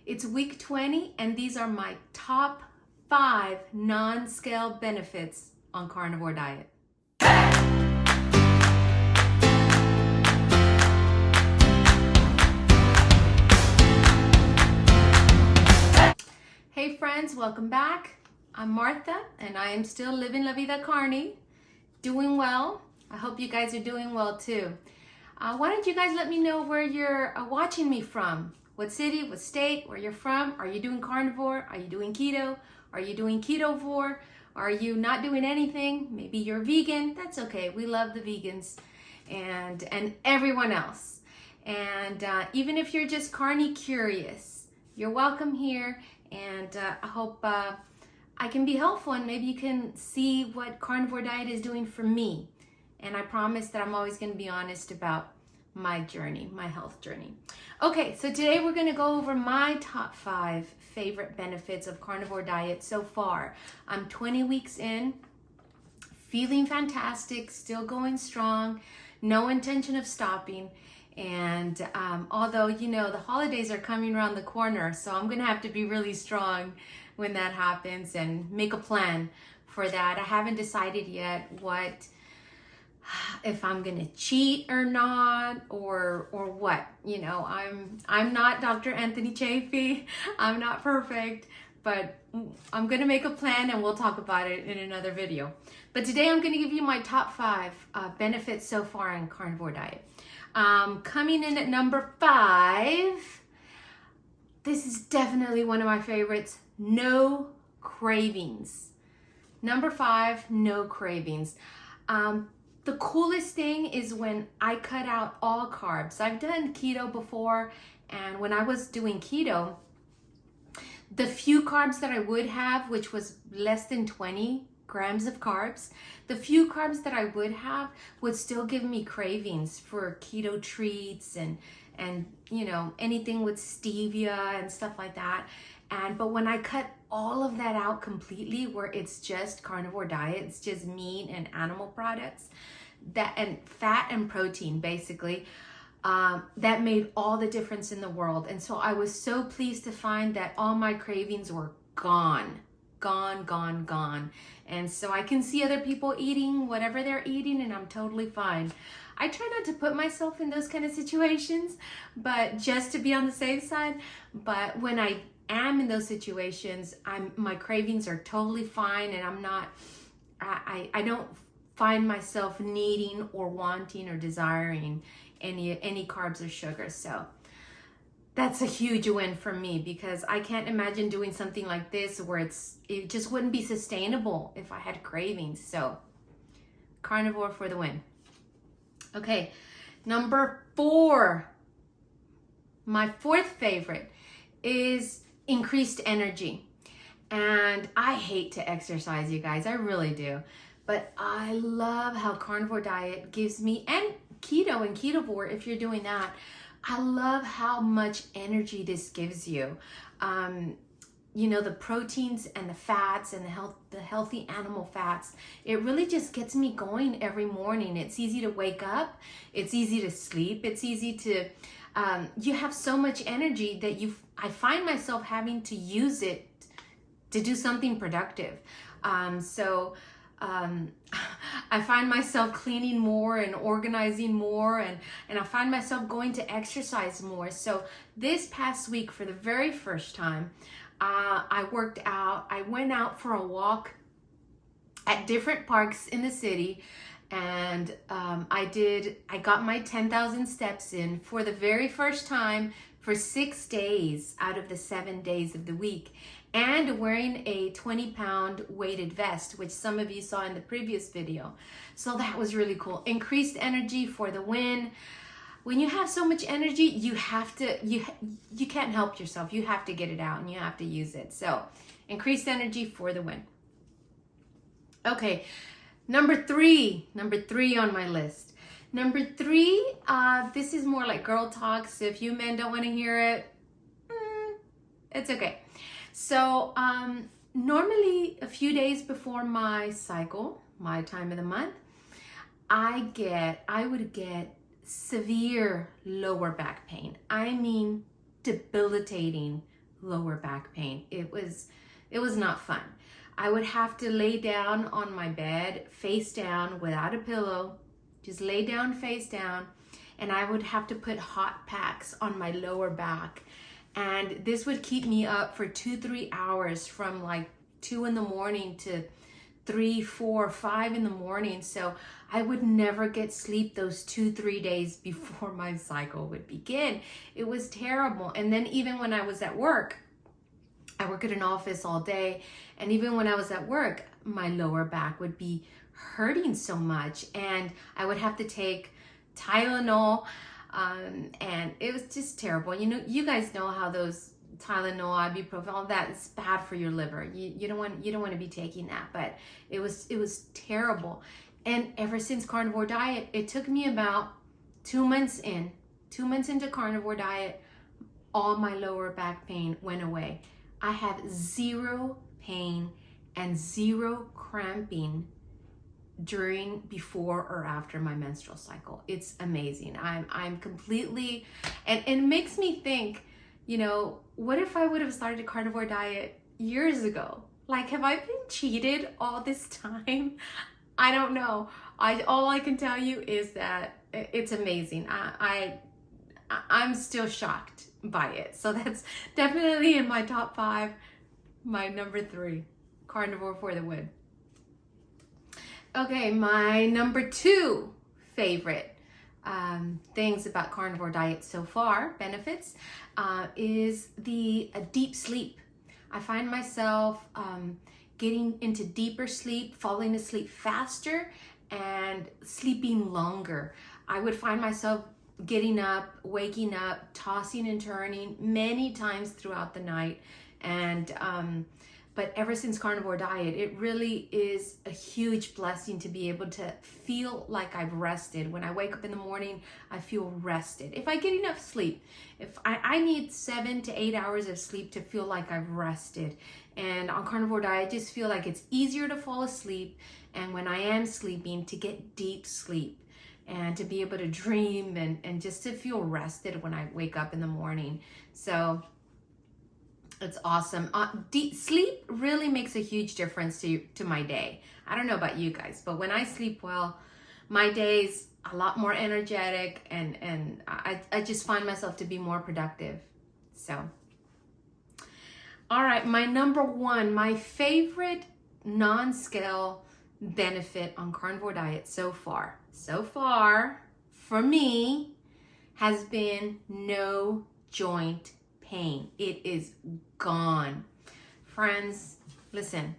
It's week 20, and these are my top 5 non-scale benefits on Carnivore Diet. Hey friends, welcome back. I'm Martha, and I am still living La Vida Carni, doing well. I hope you guys are doing well too. Why don't you guys let me know where you're watching me from? What city, what state, where you're from? Are you doing carnivore? Are you doing keto? Are you doing ketovore? Are you not doing anything? Maybe you're vegan. That's okay. We love the vegans and everyone else. And even if you're just carny curious, you're welcome here. And I hope I can be helpful, and maybe you can see what Carnivore Diet is doing for me. And I promise that I'm always going to be honest about my journey, my health journey. Okay, so today we're going to go over my top 5 favorite benefits of Carnivore Diet so far. I'm 20 weeks in, feeling fantastic, still going strong, no intention of stopping. And although, you know, the holidays are coming around the corner, so I'm going to have to be really strong when that happens and make a plan for that. I haven't decided yet if I'm gonna cheat or not, or what. You know, I'm not Dr. Anthony Chafee. I'm not perfect, but I'm gonna make a plan and we'll talk about it in another video. But today I'm gonna give you my top 5 benefits so far in Carnivore Diet. Coming in at number 5, this is definitely one of my favorites, no cravings. Number 5, no cravings. The coolest thing is when I cut out all carbs. I've done keto before, and when I was doing keto, the few carbs that I would have, which was less than 20 grams of carbs, the few carbs that I would have would still give me cravings for keto treats and you know, anything with stevia and stuff like that. But when I cut all of that out completely, where it's just Carnivore Diet, it's just meat and animal products, and fat and protein basically, that made all the difference in the world. And so I was so pleased to find that all my cravings were gone. And so I can see other people eating whatever they're eating, and I'm totally fine. I try not to put myself in those kind of situations, but just to be on the safe side. But when I am in those situations, my cravings are totally fine, and I don't find myself needing or wanting or desiring any carbs or sugar. So that's a huge win for me, because I can't imagine doing something like this where it just wouldn't be sustainable if I had cravings. So carnivore for the win. Okay, number 4, my 4th favorite is increased energy. And I hate to exercise, you guys, I really do. But I love how Carnivore Diet gives me, and keto and ketovore, if you're doing that, I love how much energy this gives you. You know, the proteins and the fats and the healthy animal fats, it really just gets me going every morning. It's easy to wake up. It's easy to sleep. It's easy to, you have so much energy that I find myself having to use it to do something productive. I find myself cleaning more and organizing more, and I find myself going to exercise more. So this past week, for the very first time, I worked out. I went out for a walk at different parks in the city, and I got my 10,000 steps in for the very first time for 6 days out of the 7 days of the week, and wearing a 20-pound weighted vest, which some of you saw in the previous video. So that was really cool. Increased energy for the win. When you have so much energy, you can't help yourself. You have to get it out and you have to use it. So increased energy for the win. Okay, number 3 on my list. Number 3, this is more like girl talk, so if you men don't want to hear it, it's okay. So normally a few days before my cycle, my time of the month, I would get severe lower back pain. I mean, debilitating lower back pain. It was not fun. I would have to lay down on my bed, face down, without a pillow, just lay down face down, and I would have to put hot packs on my lower back. And this would keep me up for 2-3 hours, from like 2 in the morning to 3, 4, 5 in the morning. So I would never get sleep those 2-3 days before my cycle would begin. It was terrible. And then even when I was at work, I work at an office all day, and even when I was at work, my lower back would be hurting so much, and I would have to take Tylenol, and it was just terrible. You know, you guys know how those Tylenol, ibuprofen, all that is bad for your liver. You don't want to be taking that, but it was terrible. And ever since Carnivore Diet, it took me about 2 months into Carnivore Diet, all my lower back pain went away. I have 0 pain and 0 cramping during, before, or after my menstrual cycle. It's amazing. I'm completely, and it makes me think, you know, what if I would have started a Carnivore Diet years ago? Like, have I been cheated all this time? I don't know. All I can tell you is that it's amazing. I'm still shocked by it. So that's definitely in my top 5. My number 3, carnivore for the win. Okay, my number 2 favorite things about Carnivore Diet so far, benefits, is the deep sleep. I find myself getting into deeper sleep, falling asleep faster, and sleeping longer. I would find myself getting up, waking up, tossing and turning many times throughout the night. And but ever since Carnivore Diet, it really is a huge blessing to be able to feel like I've rested. When I wake up in the morning, I feel rested. If I get enough sleep, if I need 7 to 8 hours of sleep to feel like I've rested. And on Carnivore Diet, I just feel like it's easier to fall asleep, and when I am sleeping, to get deep sleep and to be able to dream and just to feel rested when I wake up in the morning. So it's awesome. Deep sleep really makes a huge difference to my day. I don't know about you guys, but when I sleep well, my day's a lot more energetic, and I just find myself to be more productive. So, all right, my number 1, my favorite non-scale benefit on Carnivore Diet so far for me has been no joint pain. It is gone. Friends, listen,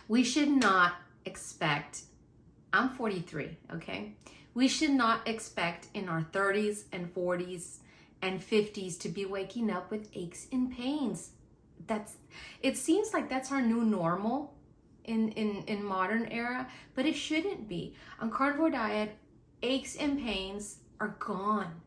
we should not expect, I'm 43, okay? We should not expect in our 30s and 40s and 50s to be waking up with aches and pains. It seems like that's our new normal in modern era, but it shouldn't be. On Carnivore Diet, aches and pains are gone.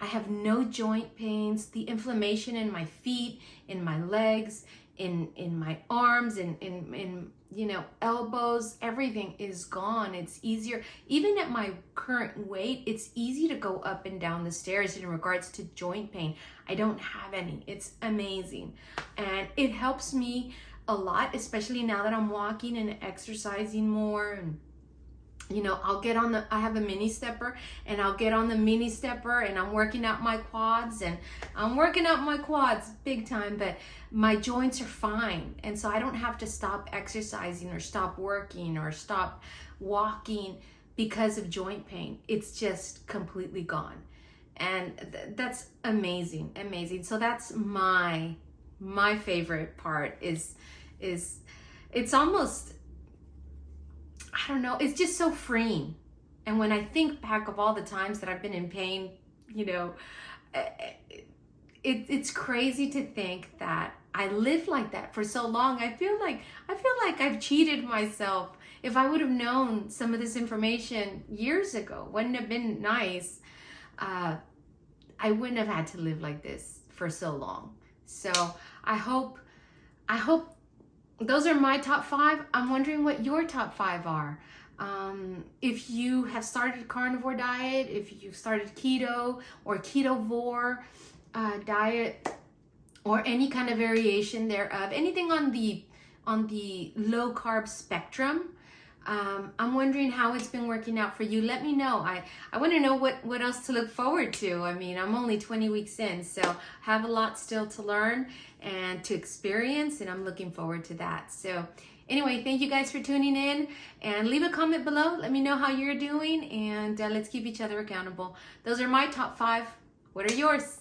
I have no joint pains. The inflammation in my feet, in my legs, in my arms, in you know, elbows, everything is gone. It's easier. Even at my current weight, it's easy to go up and down the stairs in regards to joint pain. I don't have any. It's amazing. And it helps me a lot, especially now that I'm walking and exercising more. And you know, I have a mini stepper, and I'll get on the mini stepper and I'm working out my quads, and I'm working out my quads big time, but my joints are fine. And so I don't have to stop exercising or stop working or stop walking because of joint pain. It's just completely gone. And that's amazing, amazing. So that's my favorite part is it's almost, I don't know, it's just so freeing. And when I think back of all the times that I've been in pain, you know, it's crazy to think that I lived like that for so long. I feel like I've cheated myself. If I would have known some of this information years ago, wouldn't have been nice. I wouldn't have had to live like this for so long. So I hope those are my top 5. I'm wondering what your top 5 are. If you have started Carnivore Diet, if you've started keto or ketovore diet, or any kind of variation thereof, anything on the low carb spectrum. I'm wondering how it's been working out for you. Let me know. I want to know what else to look forward to. I mean, I'm only 20 weeks in, so have a lot still to learn and to experience, and I'm looking forward to that. So anyway, thank you guys for tuning in, and leave a comment below. Let me know how you're doing, and let's keep each other accountable. Those are my top 5. What are yours?